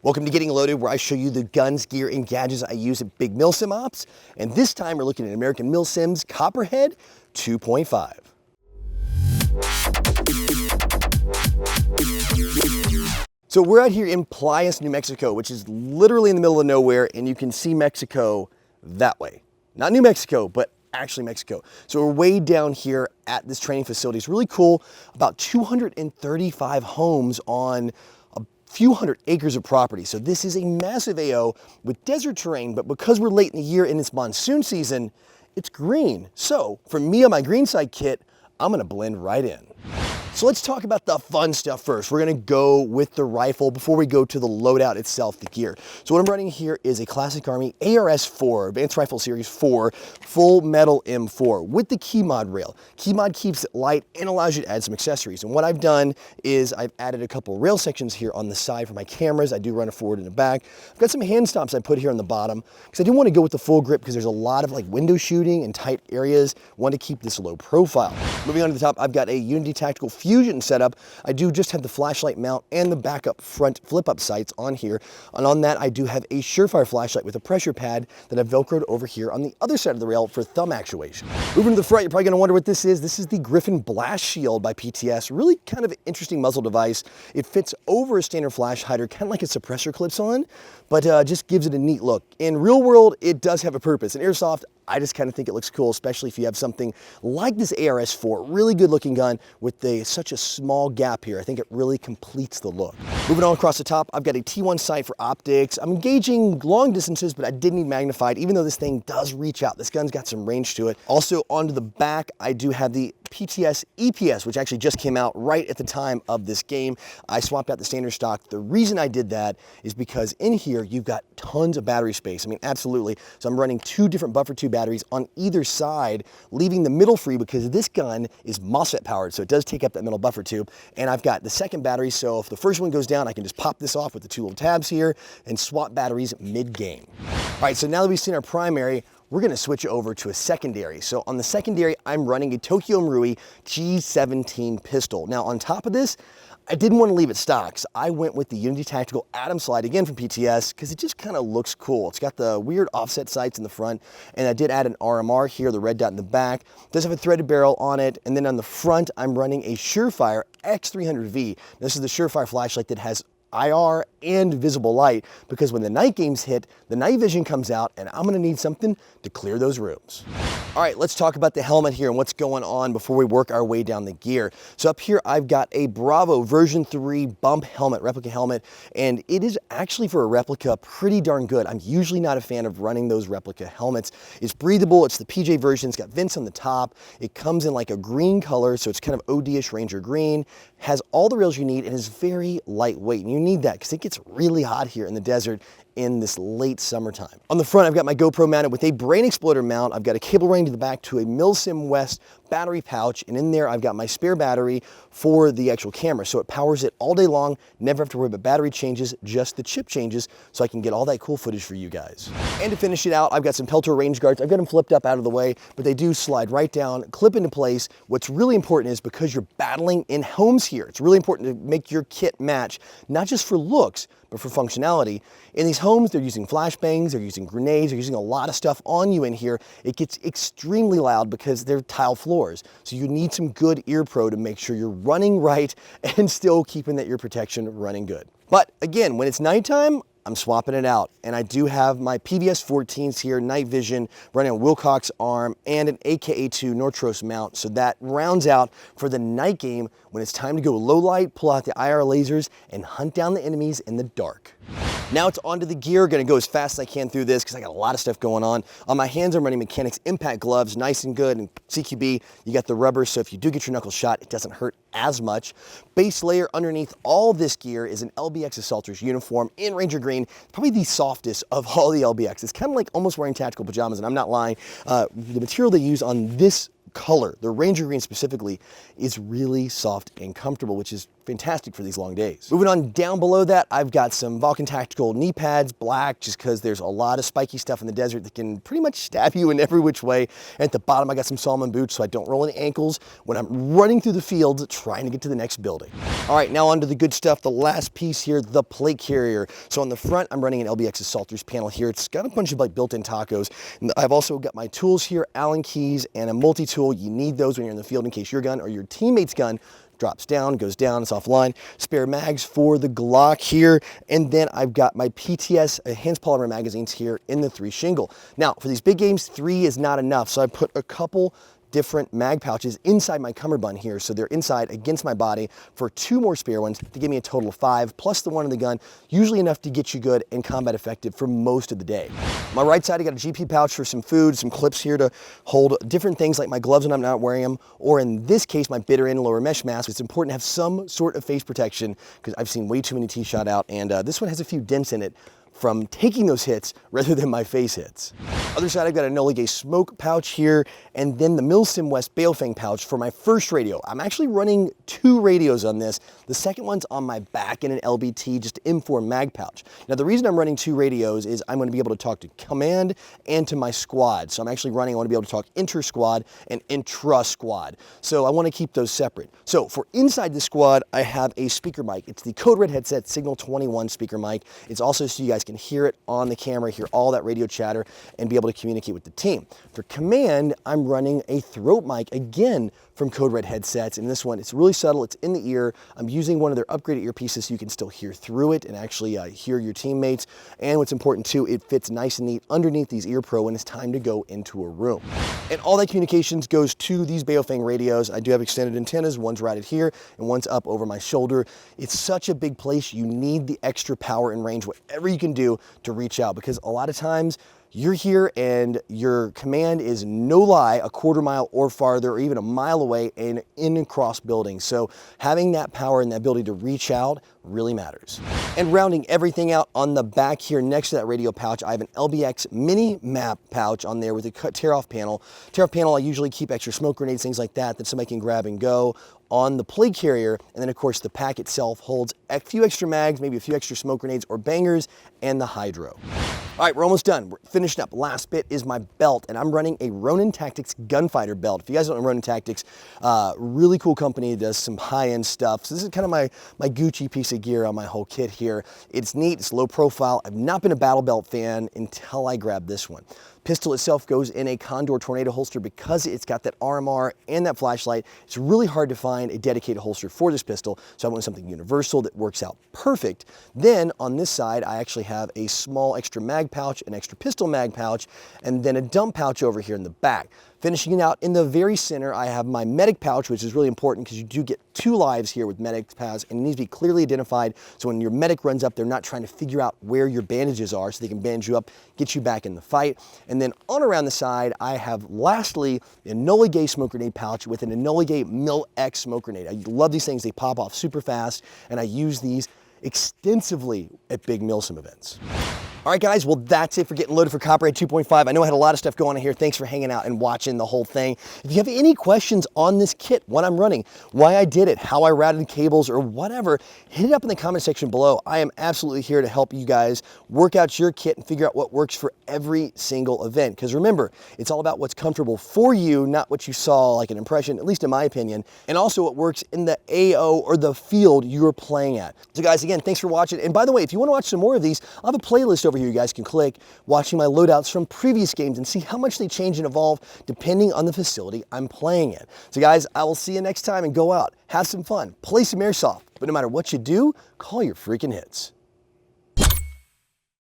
Welcome to Getting Loaded, where I show you the guns, gear, and gadgets I use at big milsim ops. And this time we're looking at American Milsim's Copperhead 2.5. So we're out here in Playas, New Mexico, which is literally in the middle of nowhere, and you can see Mexico that way. Not New Mexico, but actually Mexico. So we're way down here at this training facility. It's really cool. About 235 homes on few hundred acres of property. So this is a massive AO with desert terrain, but because we're late in the year and it's monsoon season, it's green. So for me on my greenside kit, I'm gonna blend right in. So let's talk about the fun stuff first. We're gonna go with the rifle before we go to the loadout itself, the gear. So what I'm running here is a Classic Army ARS-4, Advanced Rifle Series 4, full metal M4 with the key mod rail. Key mod keeps it light and allows you to add some accessories. And what I've done is I've added a couple rail sections here on the side for my cameras. I do run a forward and a back. I've got some hand stomps I put here on the bottom because I didn't want to go with the full grip because there's a lot of like window shooting and tight areas. Want to keep this low profile. Moving on to the top, I've got a Unity Tactical Fusion setup. I do just have the flashlight mount and the backup front flip-up sights on here. And on that, I do have a Surefire flashlight with a pressure pad that I've Velcroed over here on the other side of the rail for thumb actuation. Moving to the front, you're probably gonna wonder what this is. This is the Griffin Blast Shield by PTS. Really kind of an interesting muzzle device. It fits over a standard flash hider, kind of like a suppressor clips on, but just gives it a neat look. In real world, it does have a purpose. In Airsoft, I just kind of think it looks cool, especially if you have something like this ARS-4, really good looking gun with such a small gap here. I think it really completes the look. Moving on across the top, I've got a T1 sight for optics. I'm engaging long distances, but I did need magnified, even though this thing does reach out. This gun's got some range to it. Also onto the back, I do have the PTS EPS, which actually just came out right at the time of this game. I swapped out the standard stock. The reason I did that is because in here, you've got tons of battery space. I mean, absolutely. So I'm running two different buffer tube batteries on either side, leaving the middle free because this gun is MOSFET powered. So it does take up that middle buffer tube. And I've got the second battery. So if the first one goes down, I can just pop this off with the two little tabs here and swap batteries mid-game. All right, so now that we've seen our primary, we're gonna switch over to a secondary. So on the secondary, I'm running a Tokyo Marui G17 pistol. Now on top of this, I didn't want to leave it stock, so I went with the Unity Tactical Atom Slide again from PTS because it just kind of looks cool. It's got the weird offset sights in the front, and I did add an RMR here, the red dot in the back. It does have a threaded barrel on it, and then on the front, I'm running a Surefire X300V. This is the Surefire flashlight that has IR and visible light because when the night games hit, the night vision comes out and I'm gonna need something to clear those rooms. All right, let's talk about the helmet here and what's going on before we work our way down the gear. So up here, I've got a Bravo version 3 bump helmet, replica helmet, and it is actually for a replica pretty darn good. I'm usually not a fan of running those replica helmets. It's breathable, it's the PJ version, it's got vents on the top, it comes in like a green color, so it's kind of OD-ish Ranger green, has all the rails you need, and is very lightweight. And you need that because it gets really hot here in the desert in this late summertime. On the front, I've got my GoPro mounted with a brain exploder mount. I've got a cable ring to the back to a Milsim West battery pouch, and in there I've got my spare battery for the actual camera. So it powers it all day long, never have to worry about battery changes, just the chip changes, so I can get all that cool footage for you guys. And to finish it out, I've got some Peltor range guards. I've got them flipped up out of the way, but they do slide right down, clip into place. What's really important is because you're battling in homes here, it's really important to make your kit match, not just for looks, but for functionality. In these homes, they're using flashbangs, they're using grenades, they're using a lot of stuff on you in here. It gets extremely loud because they're tile floors. So you need some good ear pro to make sure you're running right and still keeping that ear protection running good. But again, when it's nighttime, I'm swapping it out. And I do have my PVS 14s here, night vision, running a Wilcox arm and an AKA2 Nortros mount. So that rounds out for the night game when it's time to go low light, pull out the IR lasers, and hunt down the enemies in the dark. Now it's onto the gear. Gonna go as fast as I can through this because I got a lot of stuff going on. On my hands, I'm running Mechanics Impact gloves, nice and good. And CQB, you got the rubber, so if you do get your knuckle shot, it doesn't hurt as much. Base layer underneath all this gear is an LBX Assaulters uniform in Ranger Green, probably the softest of all the LBX. It's kind of like almost wearing tactical pajamas, and I'm not lying. The material they use on this color, the Ranger Green specifically, is really soft and comfortable, which is fantastic for these long days. Moving on down below that, I've got some Vulcan Tactical knee pads, black, just because there's a lot of spiky stuff in the desert that can pretty much stab you in every which way. And at the bottom, I got some Salomon boots so I don't roll any ankles when I'm running through the fields trying to get to the next building. All right, now onto the good stuff, the last piece here, the plate carrier. So on the front, I'm running an LBX Assaulters panel here. It's got a bunch of like built-in tacos. And I've also got my tools here, Allen keys, and a multi-tool. You need those when you're in the field in case your gun or your teammate's gun drops down, goes down, it's offline. Spare mags for the Glock here. And then I've got my PTS Hans Polymer magazines here in the 3 shingle. Now, for these big games, 3 is not enough. So I put a couple different mag pouches inside my cummerbund here. So they're inside against my body for 2 more spare ones to give me a total of 5, plus the one in the gun, usually enough to get you good and combat effective for most of the day. On my right side, I got a GP pouch for some food, some clips here to hold different things like my gloves when I'm not wearing them, or in this case, my bitter end lower mesh mask. It's important to have some sort of face protection because I've seen way too many T-shot out, and this one has a few dents in it from taking those hits rather than my face hits. Other side, I've got a Enola Gay smoke pouch here, and then the Milsim West Balefang pouch for my first radio. I'm actually running 2 radios on this. The second one's on my back in an LBT, just M4 mag pouch. Now, the reason I'm running 2 radios is I'm gonna be able to talk to command and to my squad. So I'm actually running, I wanna be able to talk inter-squad and intra-squad. So I wanna keep those separate. So for inside the squad, I have a speaker mic. It's the Code Red headset Signal 21 speaker mic. It's also so you guys can hear it on the camera, hear all that radio chatter, and be able to communicate with the team. For command, I'm running a throat mic, again, from Code Red headsets. And this one, it's really subtle, it's in the ear. I'm using one of their upgraded earpieces so you can still hear through it and actually hear your teammates. And what's important too, it fits nice and neat underneath these Ear Pro when it's time to go into a room. And all that communications goes to these Balefang radios. I do have extended antennas, one's right here and one's up over my shoulder. It's such a big place, you need the extra power and range, whatever you can do to reach out, because a lot of times you're here and your command is, no lie, a quarter mile or farther, or even a mile away and in and across buildings. So having that power and that ability to reach out really matters. And rounding everything out on the back here next to that radio pouch, I have an LBX mini map pouch on there with a tear-off panel. Tear-off panel, I usually keep extra smoke grenades, things like that, that somebody can grab and go. On the plate carrier, and then of course the pack itself holds a few extra mags, maybe a few extra smoke grenades or bangers, and the hydro. All right, we're almost done. We're finished up. Last bit is my belt, and I'm running a Ronin Tactics Gunfighter belt. If you guys don't know Ronin Tactics, really cool company, does some high-end stuff. So this is kind of my Gucci piece of gear on my whole kit here. It's neat, it's low profile. I've not been a battle belt fan until I grabbed this one. Pistol itself goes in a Condor Tornado holster because it's got that RMR and that flashlight. It's really hard to find a dedicated holster for this pistol, so I want something universal that works out perfect. Then on this side, I actually have a small extra mag pouch, an extra pistol mag pouch, and then a dump pouch over here in the back. Finishing it out in the very center, I have my medic pouch, which is really important because you do get 2 lives here with medic pads, and it needs to be clearly identified. So when your medic runs up, they're not trying to figure out where your bandages are, so they can bandage you up, get you back in the fight. And then on around the side, I have lastly a Enola Gay smoke grenade pouch with an Enola Gay Mil-X smoke grenade. I love these things, they pop off super fast, and I use these extensively at big Milsim events. All right, guys, well, that's it for getting loaded for Copperhead 2.5. I know I had a lot of stuff going on here. Thanks for hanging out and watching the whole thing. If you have any questions on this kit, what I'm running, why I did it, how I routed cables, or whatever, hit it up in the comment section below. I am absolutely here to help you guys work out your kit and figure out what works for every single event. Because remember, it's all about what's comfortable for you, not what you saw like an impression, at least in my opinion, and also what works in the AO or the field you're playing at. So guys, again, thanks for watching. And by the way, if you want to watch some more of these, I'll have a playlist over here you guys can click, watching my loadouts from previous games and see how much they change and evolve depending on the facility I'm playing at. So guys, I will see you next time, and go out, have some fun, play some Airsoft, but no matter what you do, call your freaking hits.